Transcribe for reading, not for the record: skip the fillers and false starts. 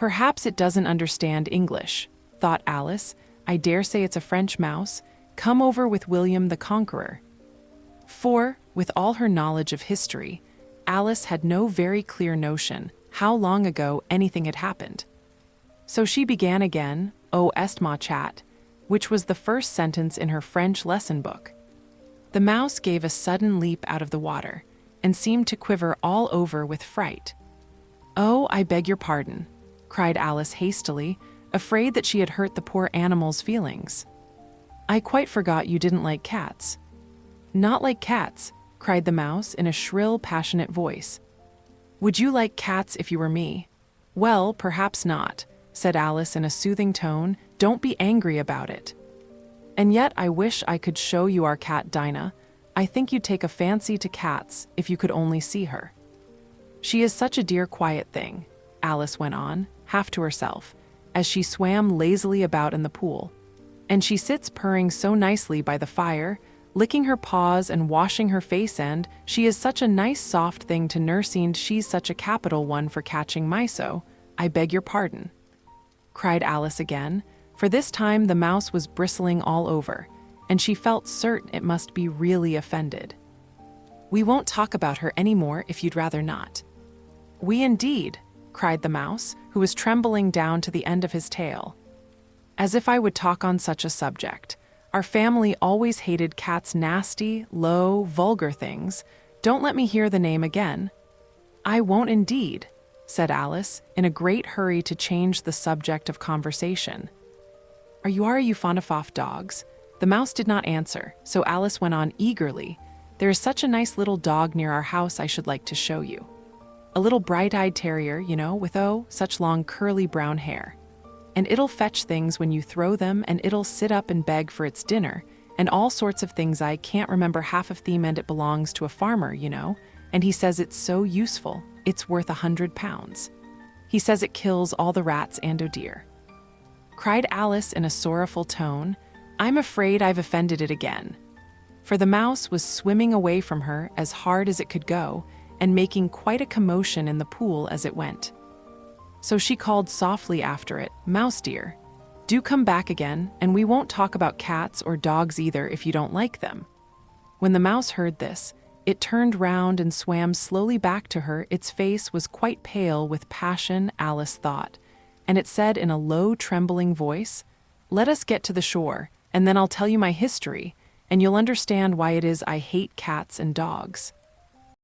Perhaps it doesn't understand English, thought Alice. I dare say it's a French mouse, come over with William the Conqueror. For, with all her knowledge of history, Alice had no very clear notion how long ago anything had happened. So she began again, "O est ma chat," which was the first sentence in her French lesson book. The mouse gave a sudden leap out of the water and seemed to quiver all over with fright. "Oh, I beg your pardon," cried Alice hastily, afraid that she had hurt the poor animal's feelings. "I quite forgot you didn't like cats." "Not like cats," cried the mouse in a shrill, passionate voice. "Would you like cats if you were me?" "Well, perhaps not," said Alice in a soothing tone. "Don't be angry about it. And yet I wish I could show you our cat Dinah. I think you'd take a fancy to cats if you could only see her. She is such a dear quiet thing," Alice went on, half to herself, as she swam lazily about in the pool. "And she sits purring so nicely by the fire, licking her paws and washing her face, and she is such a nice soft thing to nurse, and she's such a capital one for catching mice. Oh, I beg your pardon," cried Alice again, for this time the mouse was bristling all over, and she felt certain it must be really offended. "We won't talk about her any more if you'd rather not." "We indeed," cried the mouse, who was trembling down to the end of his tail. "As if I would talk on such a subject. Our family always hated cats, nasty, low, vulgar things. Don't let me hear the name again." "I won't indeed," said Alice, in a great hurry to change the subject of conversation. Are you fond of dogs?" The mouse did not answer, so Alice went on eagerly. "There is such a nice little dog near our house I should like to show you. A little bright-eyed terrier, you know, with such long curly brown hair. And it'll fetch things when you throw them, and it'll sit up and beg for its dinner, and all sorts of things. I can't remember half of them, and it belongs to a farmer, you know, and he says it's so useful, it's worth £100. He says it kills all the rats and deer," cried Alice in a sorrowful tone. "I'm afraid I've offended it again." For the mouse was swimming away from her as hard as it could go, and making quite a commotion in the pool as it went. So she called softly after it, "Mouse dear, do come back again, and we won't talk about cats or dogs either if you don't like them." When the mouse heard this, it turned round and swam slowly back to her. Its face was quite pale with passion, Alice thought, and it said in a low, trembling voice, "Let us get to the shore, and then I'll tell you my history, and you'll understand why it is I hate cats and dogs."